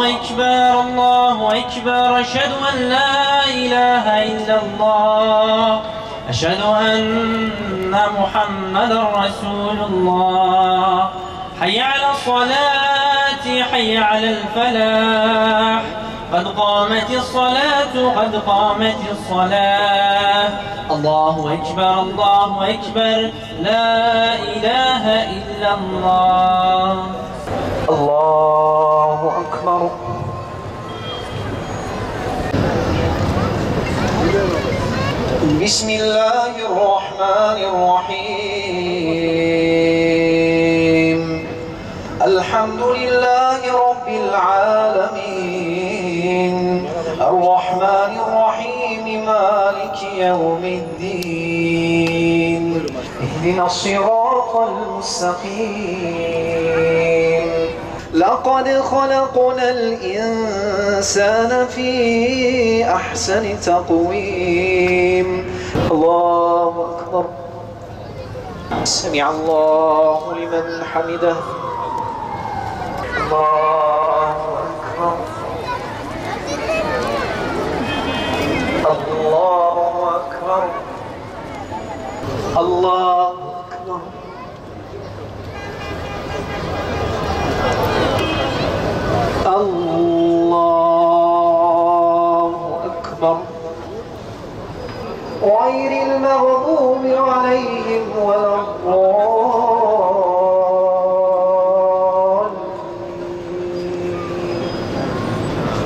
أكبر الله أكبر أشهد أن لا إله إلا الله أشهد أن محمدا رسول الله حي على الصلاة حي على الفلاح قد قامت الصلاة قد قامت الصلاة الله أكبر لا إله إلا الله الله أكبر. بسم الله الرحمن الرحيم الحمد لله رب العالمين الرحمن الرحيم مالك يوم الدين اهدنا الصراط المستقيم لقد خلقنا الإنسان في أحسن تقويم الله أكبر. سمع الله لمن حمده. الله أكبر. الله أكبر. الله أكبر. الله أكبر. غير المغضوب عليهم ولا الضالين.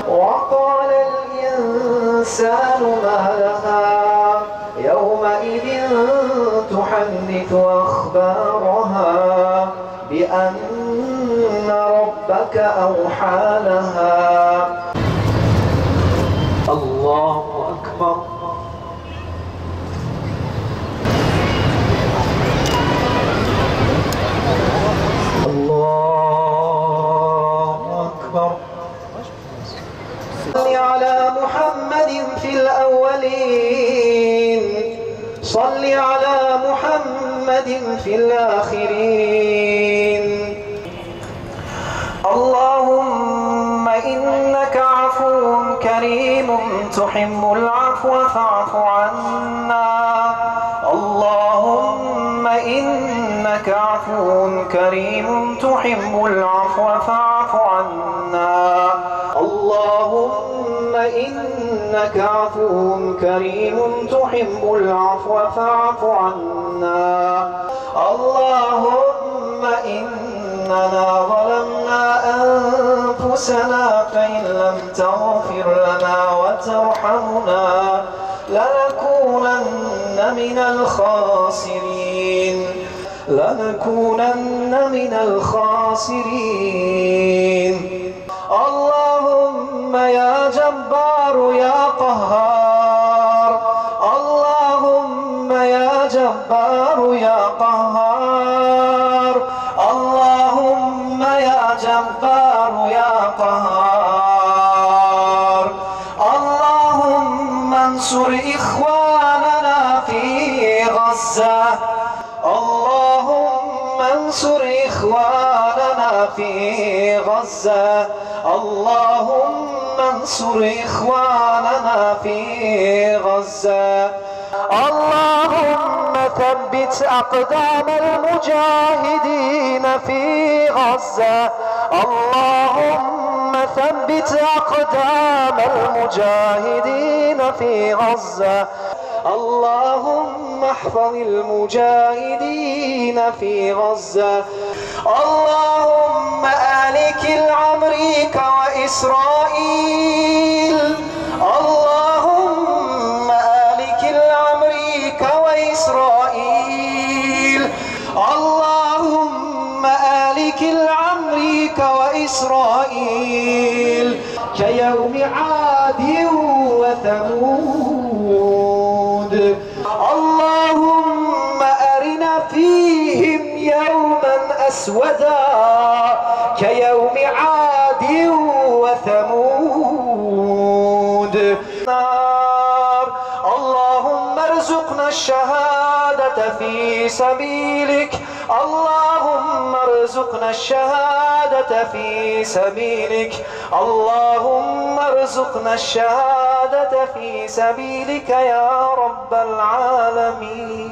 وقال الإنسان ما لها يومئذ تحدث أخبارها بأن ربك أوحى لها. الله أكبر. الله أكبر. صل على محمد في الأولين صل على محمد في الآخرين. اللهم إنك عفو كريم تحب العفو فاعف عنا. اللهم إنك عفو كريم تحب العفو فاعف عنا. اللهم إنك عفو كريم تحب العفو فاعف عنا. اللهم إننا ظلمنا أنفسنا فإن لم تغفر لنا وترحمنا لنكونن من الخاسرين. اللهم يا جبار يا قهار. اللهم يا جبار يا قهار. اللهم يا جبار يا قهار. اللهم انصر إخواننا في غزة. اللهم انصر إخواننا في غزة. اللهم انصر إخواننا في غزة. اللهم ثبت أقدام المجاهدين في غزة. اللهم ثبت أقدام المجاهدين في غزة. اللهم احفظ المجاهدين في غزة. اللهم آلك الأمريكا وإسرائيل. اللهم آلك الأمريكا وإسرائيل. اللهم آلك الأمريكا وإسرائيل كيوم عاد وثمود. اللهم أرنا فيهم يوما أسودا كيوم عاد وثمود. اللهم ارزقنا الشهادة في سبيلك. اللهم ارزقنا الشهادة في سبيلك اللهم ارزقنا الشهادة في سبيلك يا رب العالمين.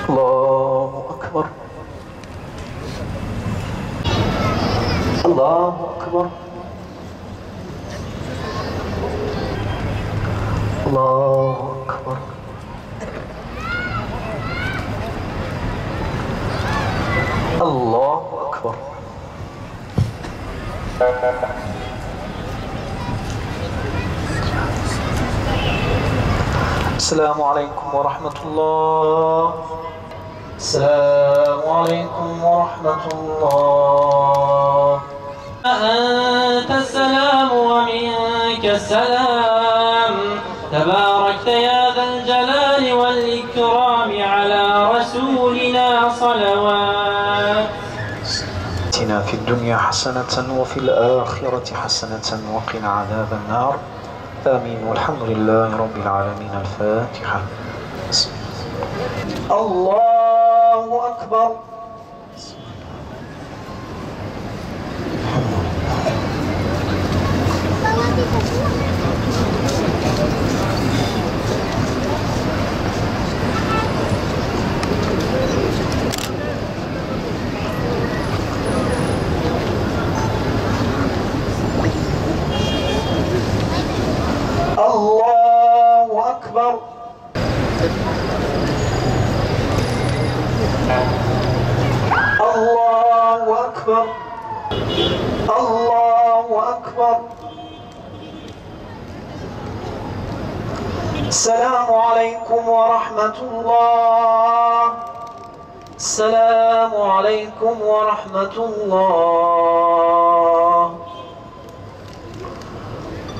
الله أكبر الله أكبر الله أكبر الله أكبر. السلام عليكم ورحمة الله. السلام عليكم ورحمة الله. أنت السلام ومنك السلام تباركت يا ذا الجلال والإكرام على رسولنا صلوات. آتنا في الدنيا حسنة وفي الآخرة حسنة وقنا عذاب النار. آمين والحمد لله رب العالمين. الفاتحة. الله أكبر. الله أكبر. الله أكبر. الله أكبر. السلام عليكم ورحمة الله. السلام عليكم ورحمة الله.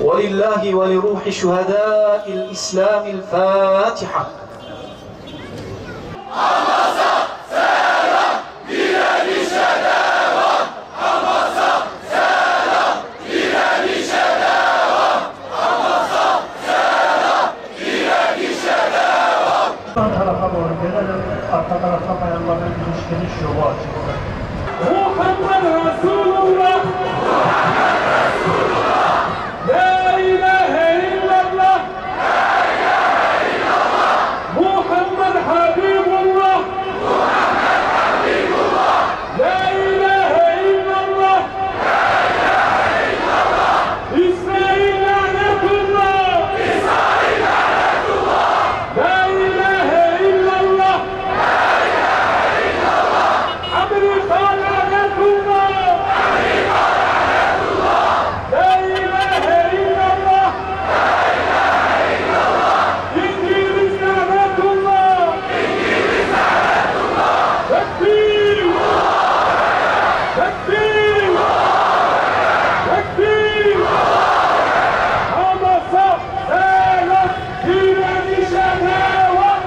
ولله ولروح شهداء الإسلام الفاتحة. tarafa doğru gelelim, arka tarafa bayanların geniş yolu açıldı. Muhammed Resulullah! Muhammed Resulullah! La ilahe illallah! La ilahe illallah! Muhammed Habibullah! Muhammed Habibullah! La ilahe illallah! La ilahe illallah! İsrail lanetullah! İsrail lanetullah! La ilahe illallah! La ilahe illallah! Amerika lanetullah! Amerika lanetullah! La ilahe illallah! La ilahe illallah! İngiliz lanetullah! İngiliz lanetullah! Tekbir! Tekbir! Tekbir! Hamas'a selam! Direnişe devam!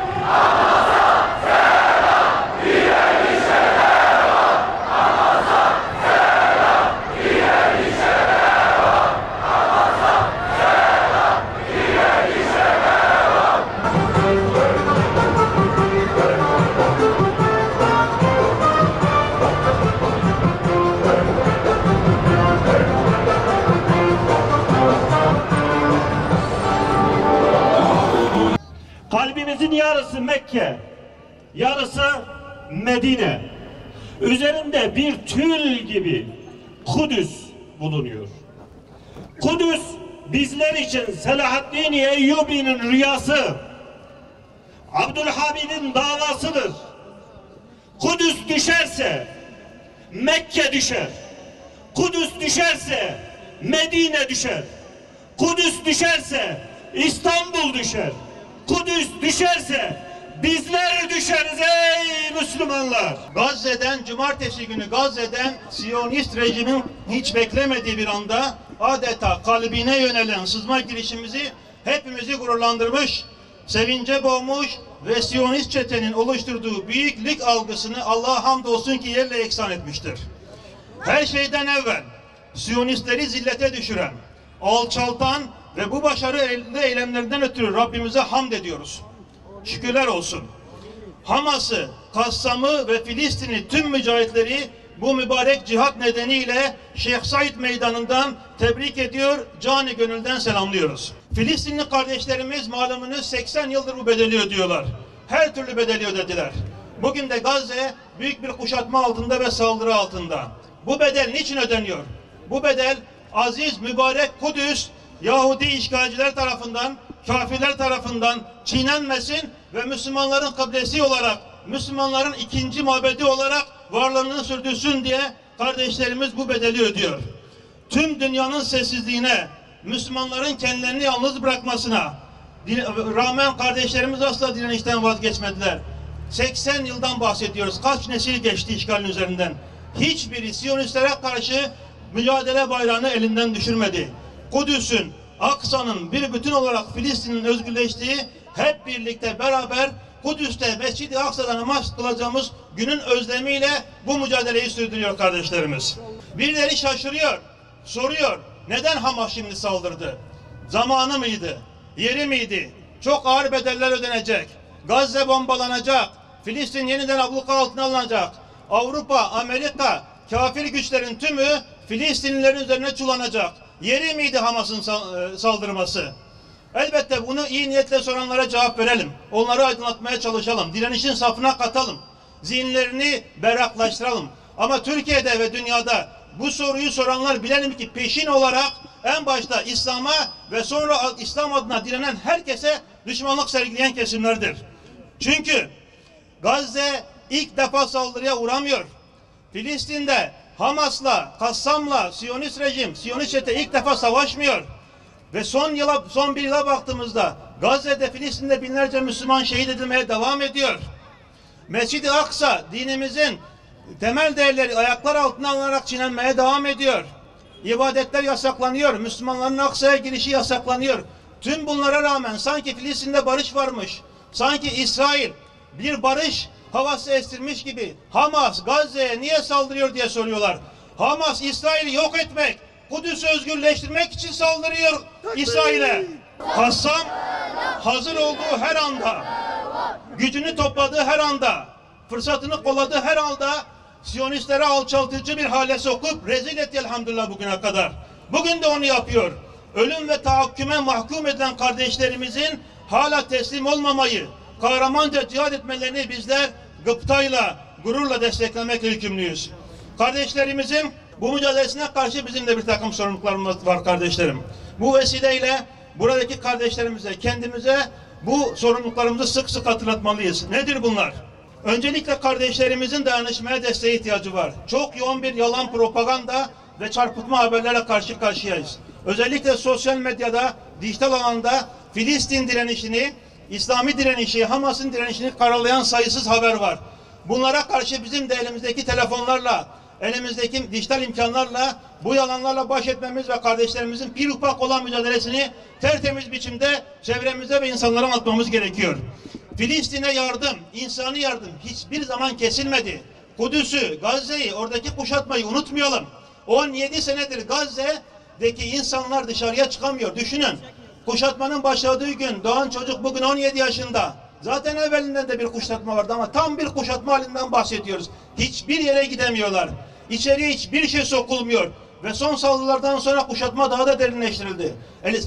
Kalbimizin yarısı Mekke, yarısı Medine. Üzerinde bir tül gibi Kudüs bulunuyor. Kudüs bizler için Selahaddin Eyyubi'nin rüyası, Abdülhamid'in davasıdır. Kudüs düşerse Mekke düşer. Kudüs düşerse Medine düşer. Kudüs düşerse İstanbul düşer. Kudüs düşerse bizler düşeriz ey Müslümanlar. Gazze'den, cumartesi günü Gazze'den Siyonist rejimin hiç beklemediği bir anda adeta kalbine yönelen sızma girişimizi hepimizi gururlandırmış, sevince boğmuş ve Siyonist çetenin oluşturduğu büyüklük algısını Allah'a hamdolsun ki yerle eksan etmiştir. Her şeyden evvel Siyonistleri zillete düşüren, alçaltan ve bu başarı elde eylemlerinden ötürü Rabbimize hamd ediyoruz. Şükürler olsun. Hamas'ı, Kassam'ı ve Filistin'i tüm mücahitleri bu mübarek cihat nedeniyle Şeyh Said Meydanı'ndan tebrik ediyor, canı gönülden selamlıyoruz. Filistinli kardeşlerimiz malumunuz 80 yıldır bu bedeli ödüyorlar. Her türlü bedeli ödediler. Bugün de Gazze büyük bir kuşatma altında ve saldırı altında. Bu bedel niçin ödeniyor? Bu bedel aziz, mübarek Kudüs Yahudi işgalciler tarafından, kafirler tarafından çiğnenmesin ve Müslümanların kıblesi olarak, Müslümanların ikinci mabedi olarak varlığını sürdürsün diye kardeşlerimiz bu bedeli ödüyor. Tüm dünyanın sessizliğine, Müslümanların kendilerini yalnız bırakmasına rağmen kardeşlerimiz asla direnişten vazgeçmediler. 80 yıldan bahsediyoruz. Kaç nesil geçti işgalin üzerinden. Hiçbiri Siyonistlere karşı mücadele bayrağını elinden düşürmedi. Kudüs'ün, Aksa'nın bir bütün olarak Filistin'in özgürleştiği, hep birlikte beraber Kudüs'te Mescid-i Aksa'da namaz kılacağımız günün özlemiyle bu mücadeleyi sürdürüyor kardeşlerimiz. Birileri şaşırıyor, soruyor. Neden Hamas şimdi saldırdı? Zamanı mıydı? Yeri miydi? Çok ağır bedeller ödenecek. Gazze bombalanacak. Filistin yeniden abluka altına alınacak. Avrupa, Amerika, kafir güçlerin tümü Filistinlilerin üzerine çullanacak. Yeri miydi Hamas'ın saldırması? Elbette bunu iyi niyetle soranlara cevap verelim. Onları aydınlatmaya çalışalım. Direnişin safına katalım. Zihinlerini berraklaştıralım. Ama Türkiye'de ve dünyada bu soruyu soranlar bilelim ki peşin olarak en başta İslam'a ve sonra İslam adına direnen herkese düşmanlık sergileyen kesimlerdir. Çünkü Gazze ilk defa saldırıya uğramıyor. Filistin'de Hamas'la, Kassam'la, Siyonist rejim, Siyonist çete ilk defa savaşmıyor. Ve son bir yıla baktığımızda Gazze'de, Filistin'de binlerce Müslüman şehit edilmeye devam ediyor. Mescid-i Aksa dinimizin temel değerleri ayaklar altına alınarak çiğnenmeye devam ediyor. İbadetler yasaklanıyor. Müslümanların Aksa'ya girişi yasaklanıyor. Tüm bunlara rağmen sanki Filistin'de barış varmış. Sanki İsrail bir barış havası estirmiş gibi Hamas Gazze'ye niye saldırıyor diye soruyorlar. Hamas İsrail'i yok etmek, Kudüs'ü özgürleştirmek için saldırıyor İsrail'e. Kassam hazır olduğu her anda, gücünü topladığı her anda, fırsatını kolladığı her anda Siyonistlere alçaltıcı bir hale sokup rezil etti elhamdülillah bugüne kadar. Bugün de onu yapıyor. Ölüm ve tahakküme mahkum edilen kardeşlerimizin hala teslim olmamayı, kahramanca cihad etmelerini bizler gıptayla, gururla desteklemekle yükümlüyüz. Kardeşlerimizin bu mücadelesine karşı bizim de bir takım sorumluluklarımız var kardeşlerim. Bu vesileyle buradaki kardeşlerimize, kendimize bu sorumluluklarımızı sık sık hatırlatmalıyız. Nedir bunlar? Öncelikle kardeşlerimizin dayanışmaya desteğe ihtiyacı var. Çok yoğun bir yalan propaganda ve çarpıtma haberlerle karşı karşıyayız. Özellikle sosyal medyada, dijital alanda Filistin direnişini, İslami direnişi, Hamas'ın direnişini karalayan sayısız haber var. Bunlara karşı bizim de elimizdeki telefonlarla, elimizdeki dijital imkanlarla, bu yalanlarla baş etmemiz ve kardeşlerimizin pir ufak olan mücadelesini tertemiz biçimde çevremize ve insanlara anlatmamız gerekiyor. Filistin'e yardım, insani yardım hiçbir zaman kesilmedi. Kudüs'ü, Gazze'yi, oradaki kuşatmayı unutmayalım. 17 senedir Gazze'deki insanlar dışarıya çıkamıyor. Düşünün, kuşatmanın başladığı gün doğan çocuk bugün 17 yaşında. Zaten evvelinden de bir kuşatma vardı ama tam bir kuşatma halinden bahsediyoruz. Hiçbir yere gidemiyorlar. İçeriye hiçbir şey sokulmuyor. Ve son saldırılardan sonra kuşatma daha da derinleştirildi.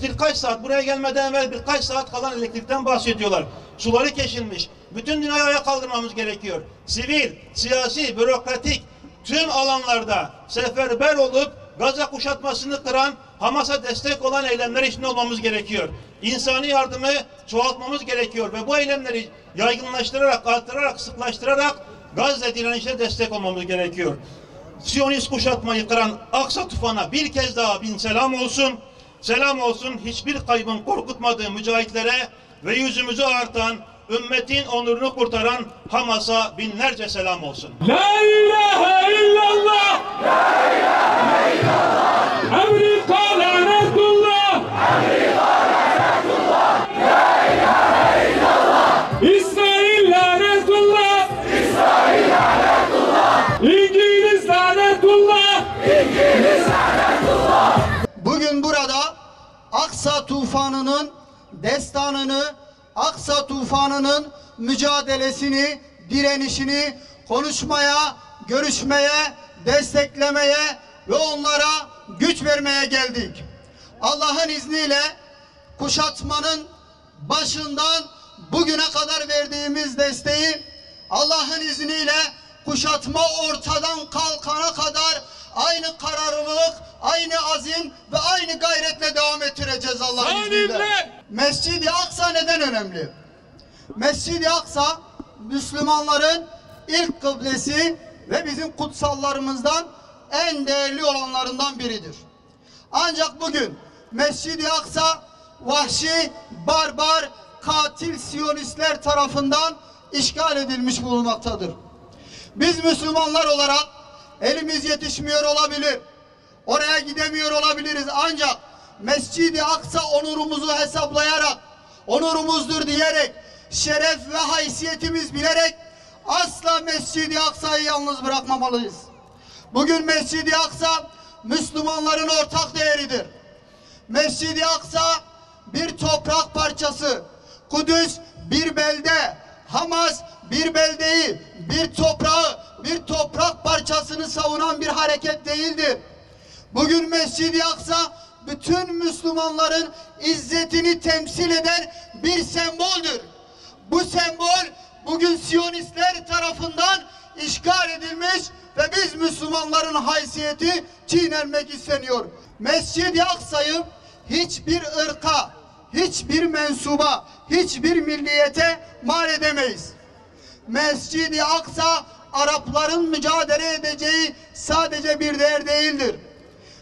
Birkaç saat, buraya gelmeden evvel birkaç saat kalan elektrikten bahsediyorlar. Suları kesilmiş. Bütün dünyayı ayağa kaldırmamız gerekiyor. Sivil, siyasi, bürokratik tüm alanlarda seferber olup Gazze kuşatmasını kıran, Hamas'a destek olan eylemler içinde olmamız gerekiyor. İnsani yardımı çoğaltmamız gerekiyor ve bu eylemleri yaygınlaştırarak, artırarak, sıklaştırarak Gazze direnişine destek olmamız gerekiyor. Siyonist kuşatmayı kıran Aksa tufanına bir kez daha bin selam olsun. Selam olsun hiçbir kaybın korkutmadığı mücahitlere ve yüzümüzü artan, ümmetin onurunu kurtaran Hamas'a binlerce selam olsun. La ilahe illallah. La ilahe illallah. Emrika lanetullah. Emrika lanetullah. La ilahe illallah. İsrail lanetullah. İsrail lanetullah. İngiliz lanetullah. İngiliz lanetullah. Bugün burada Aksa tufanının destanını, Aksa tufanının mücadelesini direnişini konuşmaya, görüşmeye, desteklemeye ve onlara güç vermeye geldik. Allah'ın izniyle kuşatmanın başından bugüne kadar verdiğimiz desteği Allah'ın izniyle kuşatma ortadan kalkana kadar aynı kararlılık, aynı azim ve aynı gayretle devam ettireceğiz Allah'ın izniyle. Mescid-i Aksa neden önemli? Mescid-i Aksa Müslümanların ilk kıblesi ve bizim kutsallarımızdan en değerli olanlarından biridir. Ancak bugün Mescid-i Aksa vahşi, barbar, katil Siyonistler tarafından işgal edilmiş bulunmaktadır. Biz Müslümanlar olarak elimiz yetişmiyor olabilir, oraya gidemiyor olabiliriz, ancak Mescid-i Aksa onurumuzu hesaplayarak, onurumuzdur diyerek, şeref ve haysiyetimiz bilerek asla Mescid-i Aksa'yı yalnız bırakmamalıyız. Bugün Mescid-i Aksa Müslümanların ortak değeridir. Mescid-i Aksa bir toprak parçası. Kudüs bir belde. Hamas bir beldeyi, bir toprağı, bir toprak parçasını savunan bir hareket değildir. Bugün Mescid-i Aksa bütün Müslümanların izzetini temsil eden bir semboldür. Bu sembol bugün Siyonistler tarafından işgal edilmiş ve biz Müslümanların haysiyeti çiğnenmek isteniyor. Mescid-i Aksa'yı hiçbir ırka, hiçbir mensuba, hiçbir milliyete mal edemeyiz. Mescid-i Aksa Arapların mücadele edeceği sadece bir değer değildir.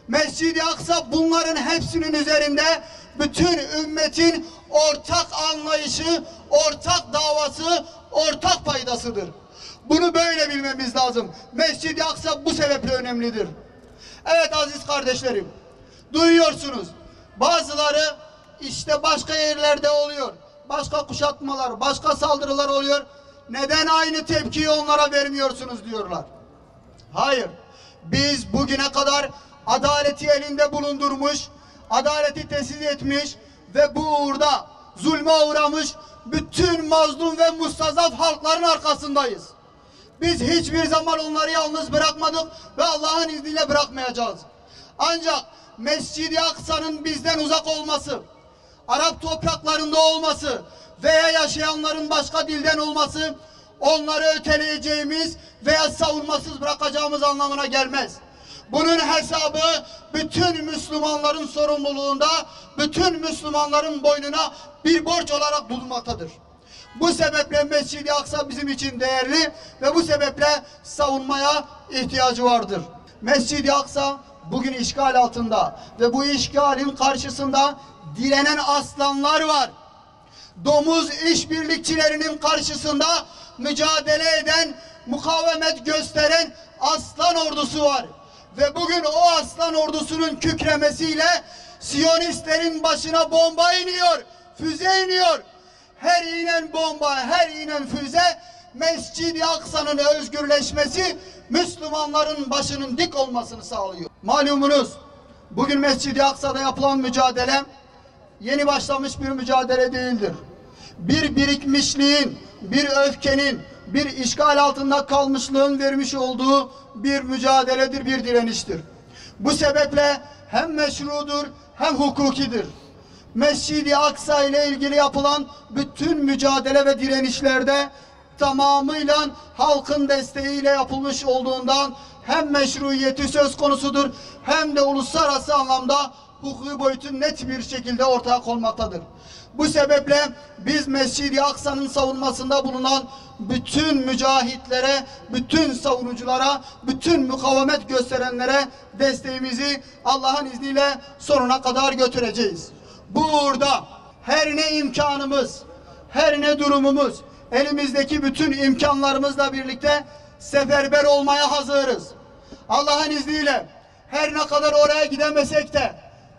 Mescid-i Aksa bunların hepsinin üzerinde bütün ümmetin ortak anlayışı, ortak davası, ortak paydasıdır. Bunu böyle bilmemiz lazım. Mescid-i Aksa bu sebeple önemlidir. Evet aziz kardeşlerim, duyuyorsunuz. Bazıları işte başka yerlerde oluyor. Başka kuşatmalar, başka saldırılar oluyor. Neden aynı tepkiyi onlara vermiyorsunuz diyorlar. Hayır. Biz bugüne kadar adaleti elinde bulundurmuş, adaleti tesis etmiş ve bu uğurda zulme uğramış bütün mazlum ve mustazaf halkların arkasındayız. Biz hiçbir zaman onları yalnız bırakmadık ve Allah'ın izniyle bırakmayacağız. Ancak Mescid-i Aksa'nın bizden uzak olması, Arap topraklarında olması veya yaşayanların başka dilden olması onları öteleyeceğimiz veya savunmasız bırakacağımız anlamına gelmez. Bunun hesabı bütün Müslümanların sorumluluğunda, bütün Müslümanların boynuna bir borç olarak bulunmaktadır. Bu sebeple Mescid-i Aksa bizim için değerli ve bu sebeple savunmaya ihtiyacı vardır. Mescid-i Aksa bugün işgal altında ve bu işgalin karşısında direnen aslanlar var. Domuz işbirlikçilerinin karşısında mücadele eden, mukavemet gösteren aslan ordusu var. Ve bugün o aslan ordusunun kükremesiyle Siyonistlerin başına bomba iniyor, füze iniyor. Her inen bomba, her inen füze Mescid-i Aksa'nın özgürleşmesi, Müslümanların başının dik olmasını sağlıyor. Malumunuz bugün Mescid-i Aksa'da yapılan mücadele yeni başlamış bir mücadele değildir. Bir birikmişliğin, bir öfkenin, bir işgal altında kalmışlığın vermiş olduğu bir mücadeledir, bir direniştir. Bu sebeple hem meşrudur hem hukukidir. Mescid-i Aksa ile ilgili yapılan bütün mücadele ve direnişlerde tamamıyla halkın desteğiyle yapılmış olduğundan hem meşruiyeti söz konusudur hem de uluslararası anlamda hukuki boyutu net bir şekilde ortaya konmaktadır. Bu sebeple biz Mescid-i Aksa'nın savunmasında bulunan bütün mücahitlere, bütün savunuculara, bütün mukavemet gösterenlere desteğimizi Allah'ın izniyle sonuna kadar götüreceğiz. Bu uğurda her ne imkanımız, her ne durumumuz, elimizdeki bütün imkanlarımızla birlikte seferber olmaya hazırız. Allah'ın izniyle her ne kadar oraya gidemesek de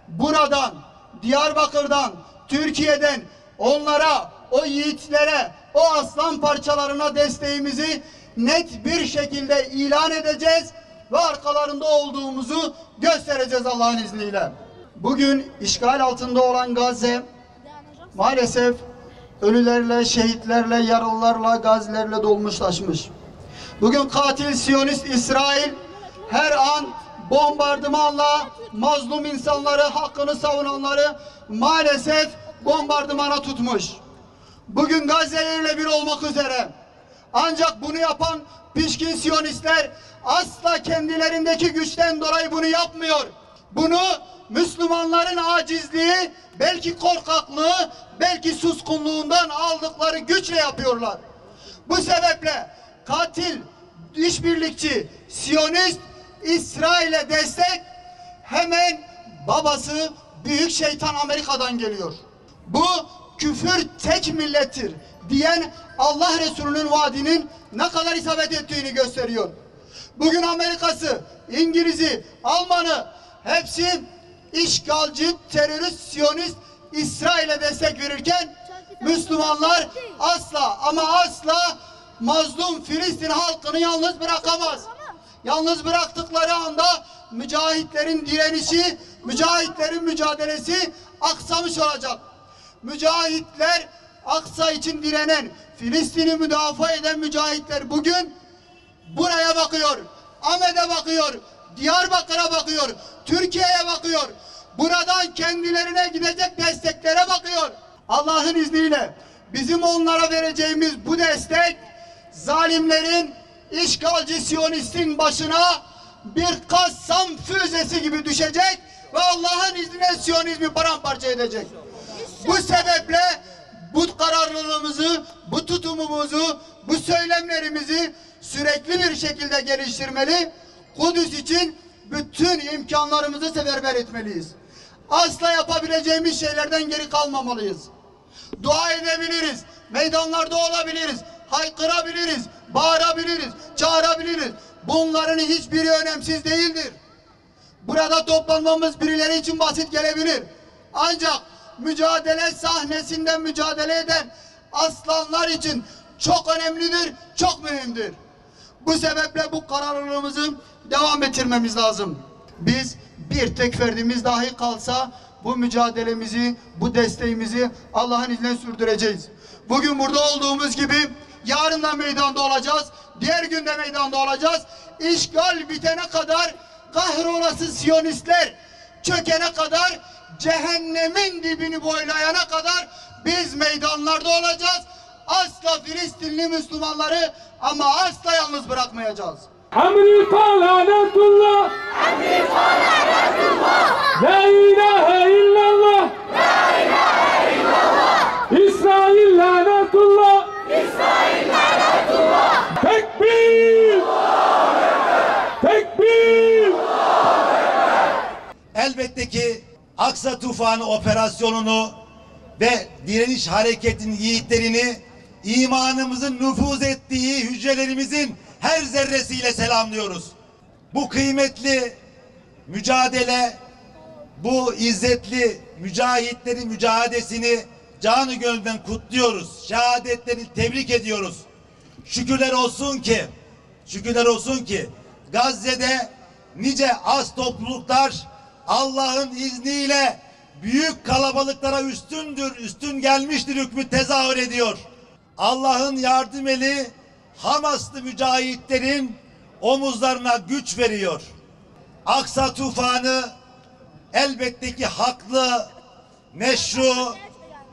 buradan, Diyarbakır'dan, Türkiye'den onlara, o yiğitlere, o aslan parçalarına desteğimizi net bir şekilde ilan edeceğiz ve arkalarında olduğumuzu göstereceğiz Allah'ın izniyle. Bugün işgal altında olan Gazze maalesef ölülerle, şehitlerle, yaralılarla, gazilerle dolmuşlaşmış. Bugün katil Siyonist İsrail her an bombardımanla mazlum insanları, hakkını savunanları maalesef bombardımana tutmuş. Bugün Gazze ile bir olmak üzere. Ancak bunu yapan pişkin Siyonistler asla kendilerindeki güçten dolayı bunu yapmıyor. Bunu Müslümanların acizliği, belki korkaklığı, belki suskunluğundan aldıkları güçle yapıyorlar. Bu sebeple katil, işbirlikçi, Siyonist İsrail'e destek hemen babası büyük şeytan Amerika'dan geliyor. Bu küfür tek millettir diyen Allah Resulü'nün vaadinin ne kadar isabet ettiğini gösteriyor. Bugün Amerika'sı, İngiliz'i, Alman'ı hepsi işgalci, terörist, Siyonist İsrail'e destek verirken Müslümanlar asla ama asla mazlum Filistin halkını yalnız bırakamaz. Yalnız bıraktıkları anda mücahitlerin direnişi, mücahitlerin mücadelesi aksamış olacak. Mücahitler, Aksa için direnen, Filistin'i müdafaa eden mücahitler bugün buraya bakıyor, Ahmet'e bakıyor, Diyarbakır'a bakıyor, Türkiye'ye bakıyor. Buradan kendilerine gidecek desteklere bakıyor. Allah'ın izniyle bizim onlara vereceğimiz bu destek zalimlerin, işgalci Siyonistin başına bir Kassam füzesi gibi düşecek ve Allah'ın izniyle Siyonizmi paramparça edecek. Bu sebeple bu kararlılığımızı, bu tutumumuzu, bu söylemlerimizi sürekli bir şekilde geliştirmeli. Kudüs için bütün imkanlarımızı seferber etmeliyiz. Asla yapabileceğimiz şeylerden geri kalmamalıyız. Dua edebiliriz, meydanlarda olabiliriz, haykırabiliriz, bağırabiliriz, çağırabiliriz. Bunların hiçbiri önemsiz değildir. Burada toplanmamız birileri için basit gelebilir. Ancak mücadele sahnesinden mücadele eden aslanlar için çok önemlidir, çok mühimdir. Bu sebeple bu kararlılığımızı devam ettirmemiz lazım. Biz bir tek ferdimiz dahi kalsa bu mücadelemizi, bu desteğimizi Allah'ın izniyle sürdüreceğiz. Bugün burada olduğumuz gibi yarın da meydanda olacağız, diğer gün de meydanda olacağız. İşgal bitene kadar, kahrolası Siyonistler çökene kadar, cehennemin dibini boylayana kadar biz meydanlarda olacağız. Asla Filistinli Müslümanları ama asla yalnız bırakmayacağız. Amerika lanetullah. Amerika lanetullah. La ilahe illallah. La ilahe illallah. İsrail lanetullah. İsrail lanetullah. Tekbir. Tekbir. Elbette ki Aksa Tufanı operasyonunu ve direniş hareketinin yiğitlerini imanımızın nüfuz ettiği hücrelerimizin her zerresiyle selamlıyoruz. Bu kıymetli mücadele, bu izzetli mücahitlerin mücadelesini canı gönülden kutluyoruz. Şehadetlerini tebrik ediyoruz. Şükürler olsun ki Gazze'de nice az topluluklar Allah'ın izniyle büyük kalabalıklara üstün gelmiştir hükmü tezahür ediyor. Allah'ın yardım eli Hamaslı mücahitlerin omuzlarına güç veriyor. Aksa tufanı elbette ki haklı, meşru,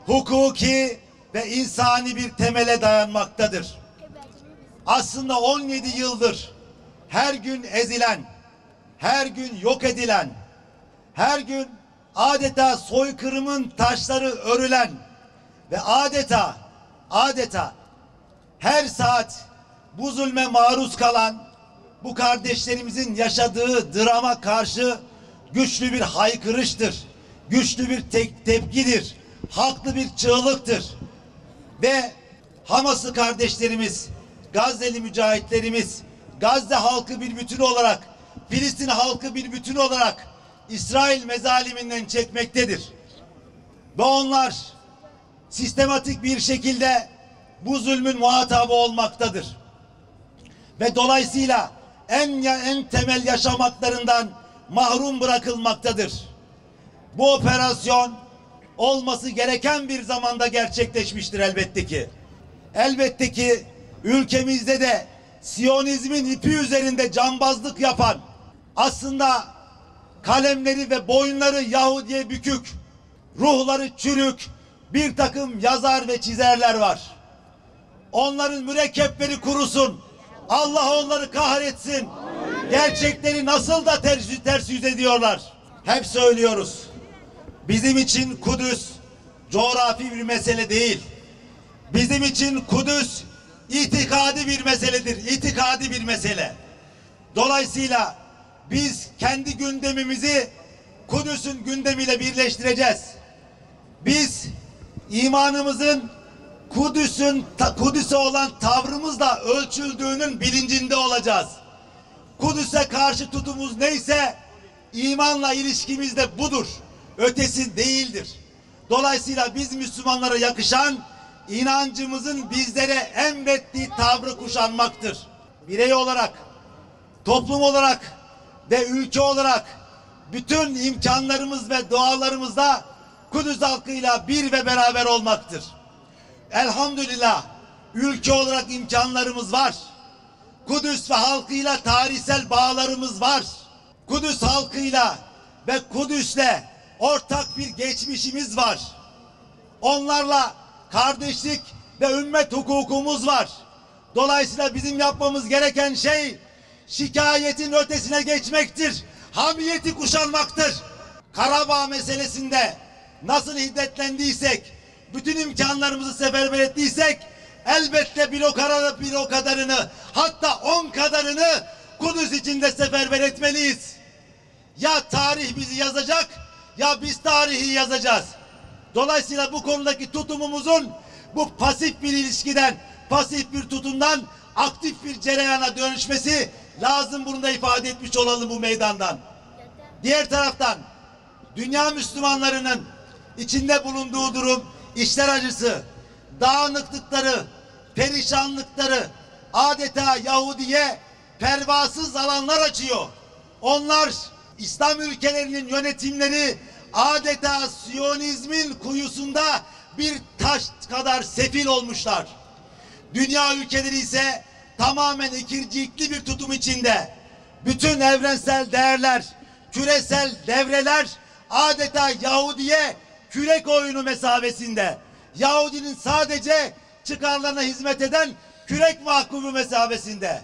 hukuki ve insani bir temele dayanmaktadır. Aslında 17 yıldır her gün ezilen, her gün yok edilen, her gün adeta soykırımın taşları örülen ve adeta her saat bu zulme maruz kalan bu kardeşlerimizin yaşadığı drama karşı güçlü bir haykırıştır. Güçlü bir tepkidir. Haklı bir çığlıktır. Ve Hamaslı kardeşlerimiz, Gazze'li mücahitlerimiz, Gazze halkı bir bütün olarak, Filistin halkı bir bütün olarak İsrail mezaliminden çekmektedir. Ve onlar sistematik bir şekilde bu zulmün muhatabı olmaktadır. Ve dolayısıyla en temel yaşam haklarından mahrum bırakılmaktadır. Bu operasyon olması gereken bir zamanda gerçekleşmiştir elbette ki. Elbette ki ülkemizde de Siyonizmin ipi üzerinde cambazlık yapan, aslında kalemleri ve boyunları Yahudiye bükük, ruhları çürük bir takım yazar ve çizerler var. Onların mürekkepleri kurusun. Allah onları kahretsin. Gerçekleri nasıl da ters yüz ediyorlar. Hep söylüyoruz. Bizim için Kudüs coğrafi bir mesele değil. Bizim için Kudüs itikadi bir meseledir. İtikadi bir mesele. Dolayısıyla biz kendi gündemimizi Kudüs'ün gündemiyle birleştireceğiz. Biz imanımızın Kudüs'e olan tavrımızla ölçüldüğünün bilincinde olacağız. Kudüs'e karşı tutumumuz neyse imanla ilişkimiz de budur. Ötesi değildir. Dolayısıyla biz Müslümanlara yakışan inancımızın bizlere emrettiği tavrı kuşanmaktır. Birey olarak, toplum olarak ve ülke olarak bütün imkanlarımız ve dualarımızda Kudüs halkıyla bir ve beraber olmaktır. Elhamdülillah ülke olarak imkanlarımız var. Kudüs ve halkıyla tarihsel bağlarımız var. Kudüs halkıyla ve Kudüs'le ortak bir geçmişimiz var. Onlarla kardeşlik ve ümmet hukukumuz var. Dolayısıyla bizim yapmamız gereken şey şikayetin ötesine geçmektir. Hamiyeti kuşanmaktır. Karabağ meselesinde nasıl hiddetlendiysek, bütün imkanlarımızı seferber ettiysek, elbette bir o kadarını, hatta 10 kadarını Kudüs içinde seferber etmeliyiz. Ya tarih bizi yazacak, ya biz tarihi yazacağız. Dolayısıyla bu konudaki tutumumuzun bu pasif bir ilişkiden, pasif bir tutumdan aktif bir cereyana dönüşmesi lazım. Bunu da ifade etmiş olalım bu meydandan. Diğer taraftan dünya Müslümanlarının içinde bulunduğu durum, işler acısı, dağınıklıkları, perişanlıkları adeta Yahudiye pervasız alanlar açıyor. Onlar İslam ülkelerinin yönetimleri adeta Siyonizmin kuyusunda bir taş kadar sefil olmuşlar. Dünya ülkeleri ise tamamen ikircikli bir tutum içinde. Bütün evrensel değerler, küresel devreler adeta Yahudiye kürek oyunu mesabesinde. Yahudinin sadece çıkarlarına hizmet eden kürek mahkumu mesabesinde.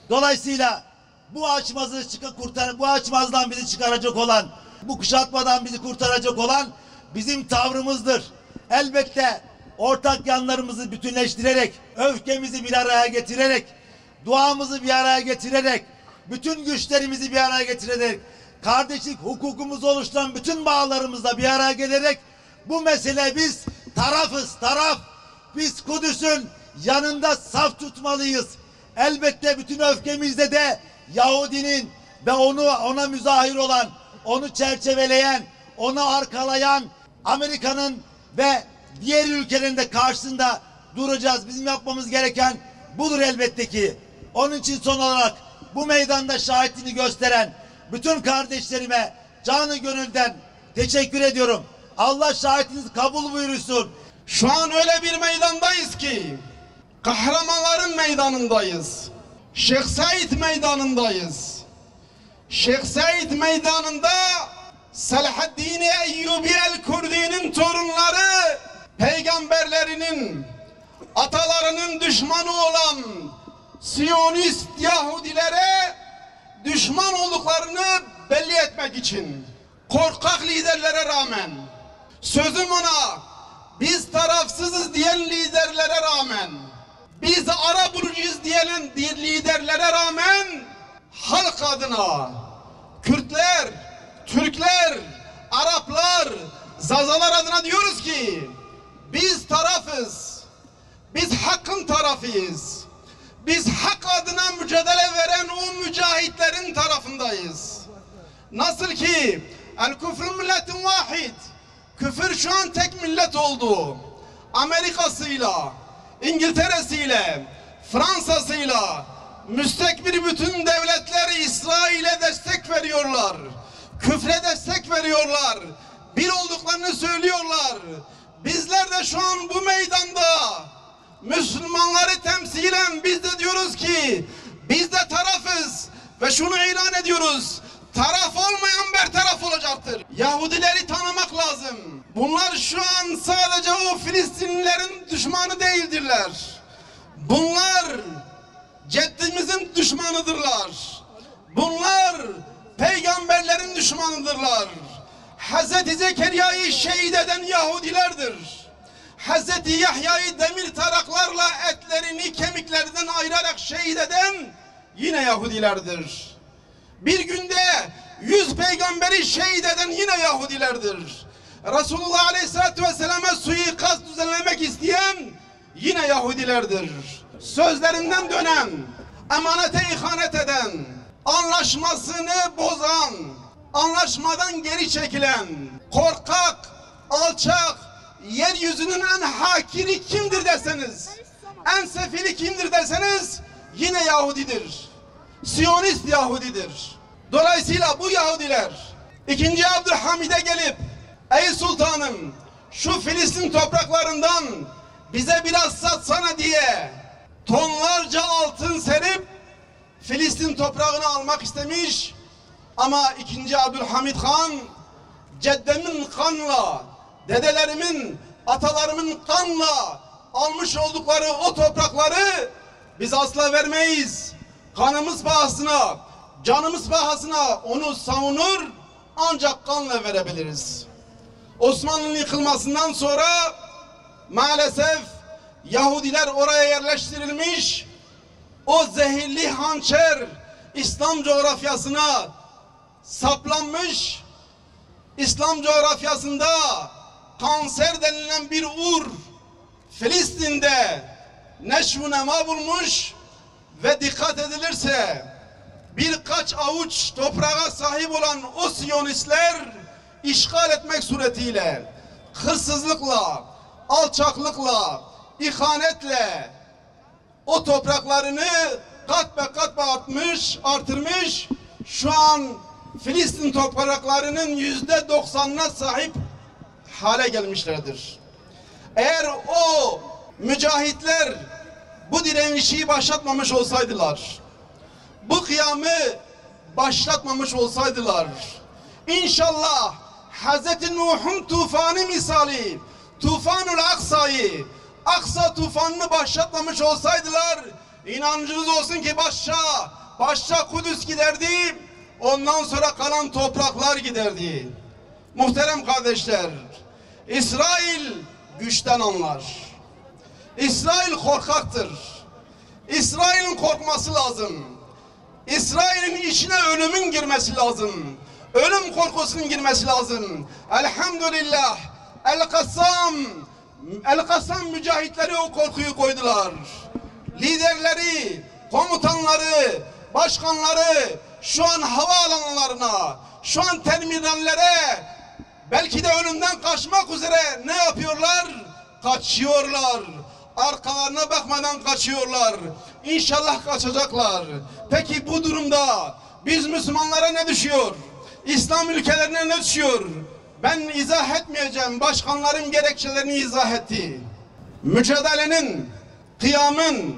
Dolayısıyla bu açmazdan bizi çıkaracak olan, bu kuşatmadan bizi kurtaracak olan bizim tavrımızdır. Elbette ortak yanlarımızı bütünleştirerek, öfkemizi bir araya getirerek, duamızı bir araya getirerek, bütün güçlerimizi bir araya getirerek, kardeşlik hukukumuzu oluşturan bütün bağlarımızla bir araya gelerek bu mesele biz taraf. Biz Kudüs'ün yanında saf tutmalıyız. Elbette bütün öfkemizde de Yahudinin ve ona müzahir olan, onu çerçeveleyen, onu arkalayan Amerika'nın ve diğer ülkelerin de karşısında duracağız. Bizim yapmamız gereken budur elbette ki. Onun için son olarak bu meydanda şahitliğini gösteren bütün kardeşlerime canı gönülden teşekkür ediyorum. Allah şahitinizi kabul buyursun. Şu an öyle bir meydandayız ki kahramanların meydanındayız. Şeyh Said meydanındayız. Şeyh Said meydanında Selahaddin Eyyubi el-Kurdi'nin torunları peygamberlerinin, atalarının düşmanı olan Siyonist Yahudilere düşman olduklarını belli etmek için korkak liderlere rağmen, sözüm ona biz tarafsızız diyen liderlere rağmen, biz ara bulucuyuz diyen liderlere rağmen halk adına Kürtler, Türkler, Araplar, Zazalar adına diyoruz ki biz tarafız. Biz hakkın tarafıyız. Biz hak adına mücadele veren o mücahitlerin tarafındayız. Nasıl ki el-küfrü milletin vahid. Küfür şu an tek millet oldu. Amerika'sıyla, İngiltere'siyle, Fransa'sıyla, müstekbir bütün devletler İsrail'e destek veriyorlar. Küfre destek veriyorlar. bir olduklarını söylüyorlar. Bizler de şu an bu meydanda Müslümanları temsilen biz de diyoruz ki biz de tarafız ve şunu ilan ediyoruz: taraf olmayan bertaraf olacaktır. Yahudileri tanımak lazım. Bunlar şu an sadece o Filistinlilerin düşmanı değildirler. Bunlar ceddimizin düşmanıdırlar. Bunlar peygamberlerin düşmanıdırlar. Hazreti Zekeriya'yı şehit eden Yahudilerdir. Hazreti Yahya'yı demir taraklarla etlerini kemiklerinden ayırarak şehit eden yine Yahudilerdir. Bir günde 100 peygamberi şehit eden yine Yahudilerdir. Resulullah Aleyhisselatü Vesselam'a suikast düzenlemek isteyen yine Yahudilerdir. Sözlerinden dönen, emanete ihanet eden, anlaşmasını bozan, anlaşmadan geri çekilen, korkak, alçak, yeryüzünün en hakiri kimdir deseniz, en sefili kimdir deseniz yine Yahudidir. Siyonist Yahudidir. Dolayısıyla bu Yahudiler 2. Abdülhamid'e gelip ey sultanım şu Filistin topraklarından bize biraz satsana diye tonlarca altın serip Filistin toprağını almak istemiş. Ama 2. Abdülhamid Han ceddemin kanla, dedelerimin, atalarımın kanla almış oldukları o toprakları biz asla vermeyiz. Kanımız pahasına, canımız pahasına onu savunur, ancak kanla verebiliriz. Osmanlı'nın yıkılmasından sonra maalesef Yahudiler oraya yerleştirilmiş. O zehirli hançer İslam coğrafyasına saplanmış. İslam coğrafyasında kanser denilen bir ur Filistin'de neşv-ü nema bulmuş ve dikkat edilirse birkaç avuç toprağa sahip olan o Siyonistler işgal etmek suretiyle hırsızlıkla, alçaklıkla, ihanetle o topraklarını kat be kat be artırmış. Şu an Filistin topraklarının %90'ına sahip hale gelmişlerdir. Eğer o mücahitler bu direnişi başlatmamış olsaydılar, bu kıyamı başlatmamış olsaydılar, İnşallah Hazreti Nuh'un tufanı misali Tufanul Aksa'yı, Aksa tufanını başlatmamış olsaydılar, inancınız olsun ki başta Kudüs giderdi, ondan sonra kalan topraklar giderdi. Muhterem kardeşler, İsrail güçten anlar. İsrail korkaktır. İsrail'in korkması lazım. İsrail'in içine ölümün girmesi lazım. Ölüm korkusunun girmesi lazım. Elhamdülillah El-Kassam mücahitleri o korkuyu koydular. Liderleri, komutanları, başkanları şu an havaalanlarına, şu an terminallere, belki de ölümden kaçmak üzere ne yapıyorlar? Kaçıyorlar. Arkalarına bakmadan kaçıyorlar. İnşallah kaçacaklar. Peki bu durumda biz Müslümanlara ne düşüyor? İslam ülkelerine ne düşüyor? Ben izah etmeyeceğim. Başkanların gerekçelerini izah etti. Mücadelenin, kıyamın,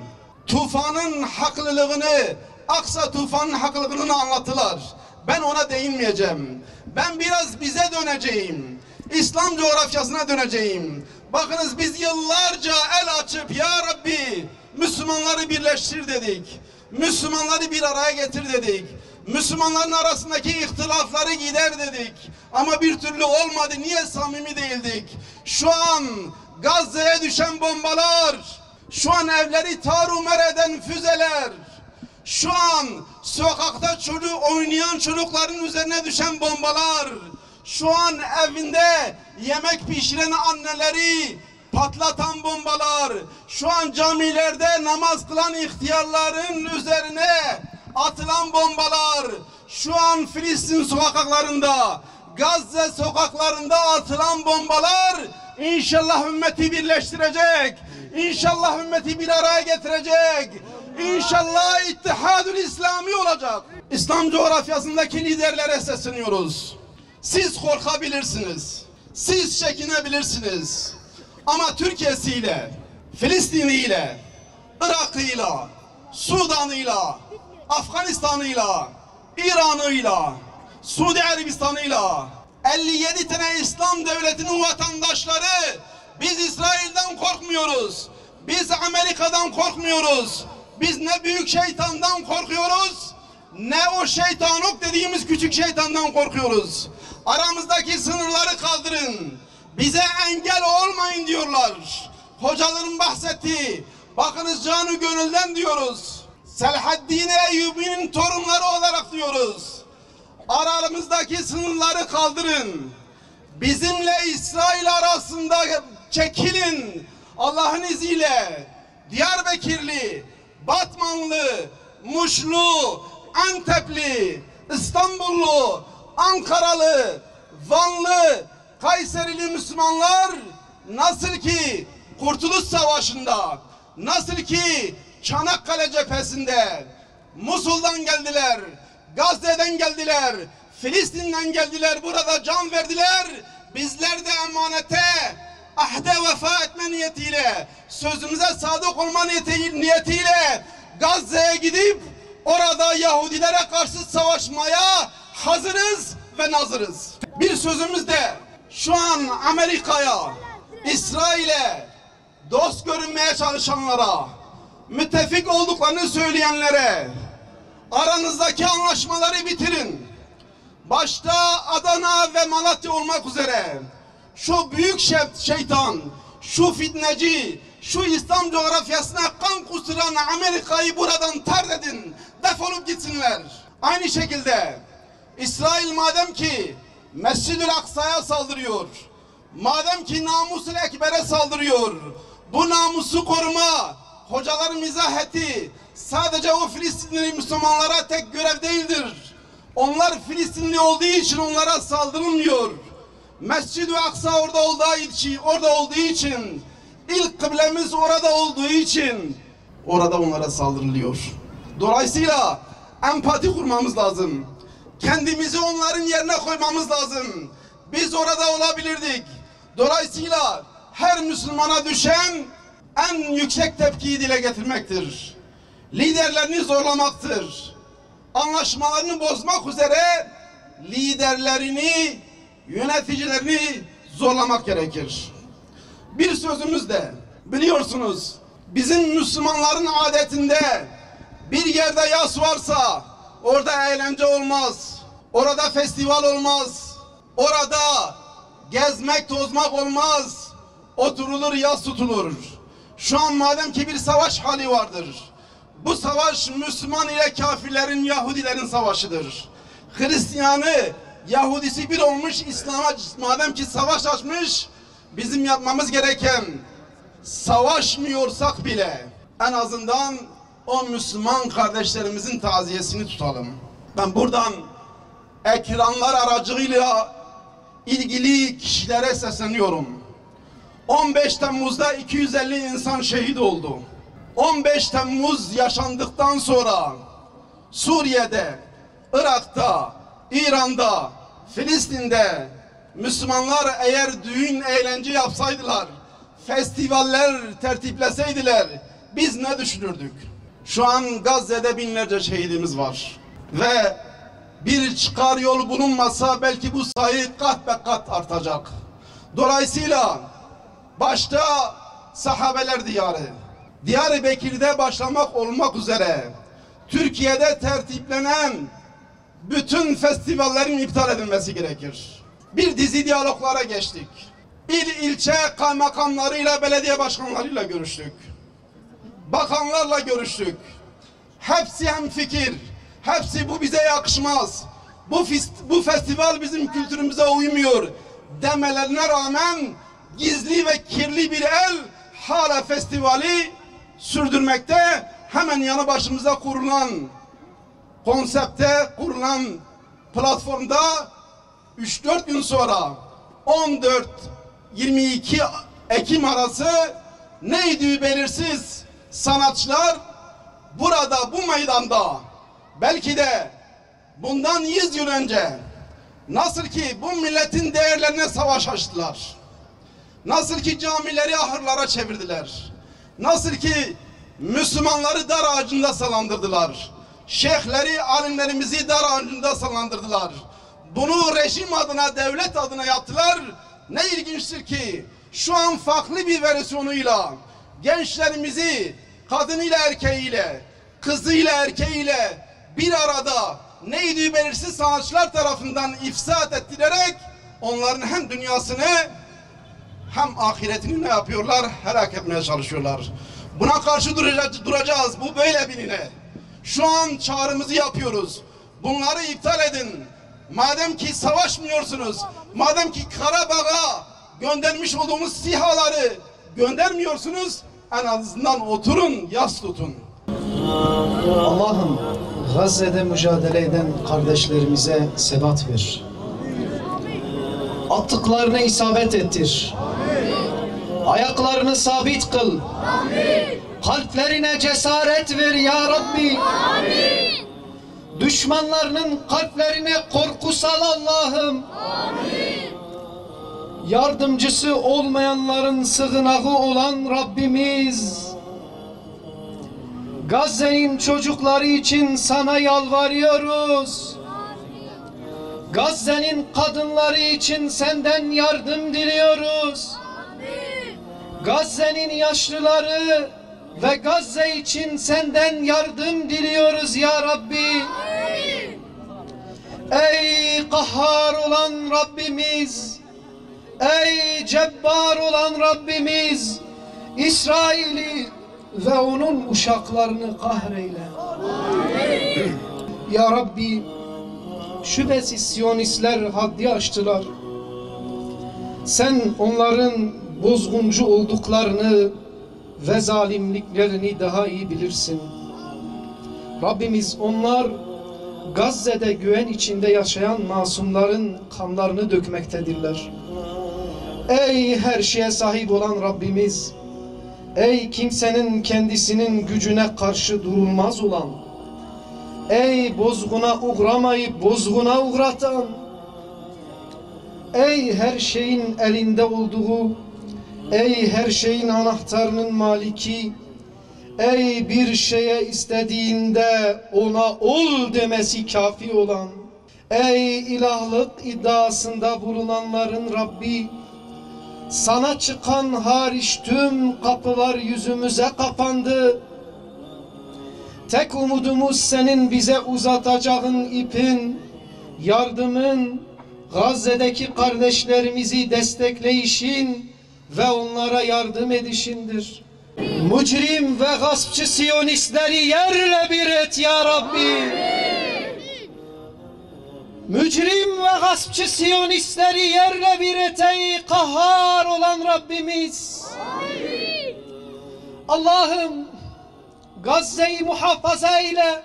tufanın haklılığını, Aksa tufanın haklılığını anlattılar. Ben ona değinmeyeceğim. Ben biraz bize döneceğim. İslam coğrafyasına döneceğim. Bakınız biz yıllarca el açıp ya Rabbi Müslümanları birleştir dedik. Müslümanları bir araya getir dedik. Müslümanların arasındaki ihtilafları gider dedik. Ama bir türlü olmadı. Niye samimi değildik? Şu an Gazze'ye düşen bombalar, şu an evleri tarumar eden füzeler, şu an sokakta oynayan çocukların üzerine düşen bombalar, şu an evinde yemek pişiren anneleri patlatan bombalar, şu an camilerde namaz kılan ihtiyarların üzerine atılan bombalar, şu an Filistin sokaklarında, Gazze sokaklarında atılan bombalar inşallah ümmeti birleştirecek. İnşallah ümmeti bir araya getirecek. İnşallah İttihadül İslami olacak. İslam coğrafyasındaki liderlere sesleniyoruz. Siz korkabilirsiniz. Siz çekinebilirsiniz. Ama Türkiye'siyle, Filistin'iyle, Irak'ıyla, Sudan'ıyla, Afganistan'ıyla, İran'ıyla, Suudi Arabistan'ıyla 57 tane İslam devletinin vatandaşları, biz İsrail'den korkmuyoruz. Biz Amerika'dan korkmuyoruz. Biz ne büyük şeytandan korkuyoruz, ne o şeytanlık dediğimiz küçük şeytandan korkuyoruz. Aramızdaki sınırları kaldırın. Bize engel olmayın diyorlar. Hocaların bahsettiği, bakınız canı gönülden diyoruz. Selahaddin Eyyubi'nin torunları olarak diyoruz. Aramızdaki sınırları kaldırın. Bizimle İsrail arasında çekilin. Allah'ın izniyle Diyarbakırlı, Batmanlı, Muşlu, Antepli, İstanbullu, Ankaralı, Vanlı, Kayserili Müslümanlar nasıl ki Kurtuluş Savaşı'nda, nasıl ki Çanakkale cephesinde Musul'dan geldiler, Gazze'den geldiler, Filistin'den geldiler, burada can verdiler. Bizler de emanete, ahde vefa etme niyetiyle, sözümüze sadık olma niyetiyle Gazze'ye gidip orada Yahudilere karşı savaşmaya hazırız ve nazırız. Bir sözümüz de şu an Amerika'ya, İsrail'e dost görünmeye çalışanlara, müttefik olduklarını söyleyenlere, aranızdaki anlaşmaları bitirin. Başta Adana ve Malatya olmak üzere şu büyük şeytan, şu fitneci, şu İslam coğrafyasına kan kusturan Amerika'yı buradan tard edin. Defolup gitsinler. Aynı şekilde İsrail madem ki Mescid-ül Aksa'ya saldırıyor, madem ki Namus-ül Ekber'e saldırıyor, bu namusu koruma, hocaların izah ettiği, sadece o Filistinli Müslümanlara tek görev değildir. Onlar Filistinli olduğu için onlara saldırılmıyor. Mescid-ü Aksa orada olduğu için, ilk kıblemiz orada olduğu için orada onlara saldırılıyor. Dolayısıyla empati kurmamız lazım. Kendimizi onların yerine koymamız lazım. Biz orada olabilirdik. Dolayısıyla her Müslümana düşen en yüksek tepkiyi dile getirmektir. Liderlerini zorlamaktır. Anlaşmalarını bozmak üzere liderlerini, yöneticilerini zorlamak gerekir. Bir sözümüz de biliyorsunuz, bizim Müslümanların adetinde bir yerde yas varsa orada eğlence olmaz, orada festival olmaz, orada gezmek tozmak olmaz, oturulur yas tutulur. Şu an madem ki bir savaş hali vardır, bu savaş Müslüman ile kafirlerin, Yahudilerin savaşıdır. Hristiyanı, Yahudisi bir olmuş, İslam'a madem ki savaş açmış, bizim yapmamız gereken, savaşmıyorsak bile en azından o Müslüman kardeşlerimizin taziyesini tutalım. Ben buradan ekranlar aracılığıyla ilgili kişilere sesleniyorum. 15 Temmuz'da 250 insan şehit oldu. 15 Temmuz yaşandıktan sonra Suriye'de, Irak'ta, İran'da, Filistin'de Müslümanlar eğer düğün eğlence yapsaydılar, festivaller tertipleseydiler biz ne düşünürdük? Şu an Gazze'de binlerce şehidimiz var ve bir çıkar yol bulunmasa belki bu sayı kat be kat artacak. Dolayısıyla başta sahabeler diyarı, Diyarbakır'da başlamak olmak üzere Türkiye'de tertiplenen bütün festivallerin iptal edilmesi gerekir. Bir dizi diyaloglara geçtik. İl ilçe kaymakamlarıyla, belediye başkanlarıyla görüştük. Bakanlarla görüştük. Hepsi hemfikir. Hepsi bu bize yakışmaz. Bu festival bizim kültürümüze uymuyor demelerine rağmen gizli ve kirli bir el hala festivali sürdürmekte. Hemen yanı başımıza kurulan konsepte, kurulan platformda 3-4 gün sonra 14-22 Ekim arası neydi belirsiz sanatçılar burada, bu meydanda belki de bundan 100 yıl önce Nasıl ki bu milletin değerlerine savaş açtılar. Nasıl ki camileri ahırlara çevirdiler. Nasıl ki Müslümanları dar ağacında sallandırdılar. Şeyhleri, alimlerimizi dar ağacında sallandırdılar. Bunu rejim adına, devlet adına yaptılar. Ne ilginçtir ki şu an farklı bir versiyonuyla gençlerimizi kadınıyla erkeğiyle, kızıyla erkeğiyle bir arada neydi belirsiz sanatçılar tarafından ifsad ettirerek onların hem dünyasını hem ahiretini ne yapıyorlar? Helak etmeye çalışıyorlar. Buna karşı duracağız. Bu böyle biline. Şu an çağrımızı yapıyoruz. Bunları iptal edin. Madem ki savaşmıyorsunuz, madem ki Karabağ'a göndermiş olduğumuz SİHA'ları göndermiyorsunuz, en azından oturun, yas tutun. Allah'ım Gazze'de mücadele eden kardeşlerimize sebat ver. Attıklarına isabet ettir. Ayaklarını sabit kıl. Kalplerine cesaret ver ya Rabbi. Düşmanlarının kalplerine korku sal Allah'ım. Yardımcısı olmayanların sığınağı olan Rabbimiz, Gazze'nin çocukları için sana yalvarıyoruz. Gazze'nin kadınları için senden yardım diliyoruz. Gazze'nin yaşlıları ve Gazze için senden yardım diliyoruz ya Rabbi. Ey kahhar olan Rabbimiz, ey cebbar olan Rabbimiz, İsrail'i ve onun uşaklarını kahreyle. Ya Rabbi, şüphesiz Siyonistler haddi aştılar. Sen onların bozguncu olduklarını ve zalimliklerini daha iyi bilirsin. Rabbimiz, onlar Gazze'de güven içinde yaşayan masumların kanlarını dökmektedirler. Ey her şeye sahip olan Rabbimiz, ey kimsenin kendisinin gücüne karşı durulmaz olan, ey bozguna uğramayıp bozguna uğratan, ey her şeyin elinde olduğu, ey her şeyin anahtarının maliki, ey bir şeye istediğinde ona ol demesi kafi olan, ey ilahlık iddiasında bulunanların Rabbi, sana çıkan hariç tüm kapılar yüzümüze kapandı. Tek umudumuz senin bize uzatacağın ipin, yardımın, Gazze'deki kardeşlerimizi destekleyişin ve onlara yardım edişindir. Mücrim ve gaspçı Siyonistleri yerle bir et ya Rabbi. Mücrim ve gaspçı Siyonistleri yerle bir et ey kahhar olan Rabbimiz. Allah'ım Gazze'yi muhafaza eyle.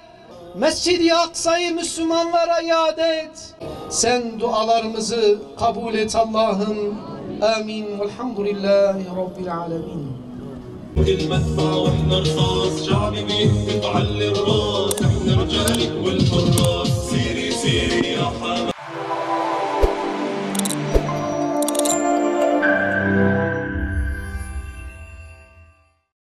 Mescid-i Aksa'yı Müslümanlara iade et. Sen dualarımızı kabul et Allah'ım. Amin. Velhamdülillahi Rabbil alemin. المدفع واحنا رصاص شعبي بيقطع الراس احنا رجالك والحراس سيري سيري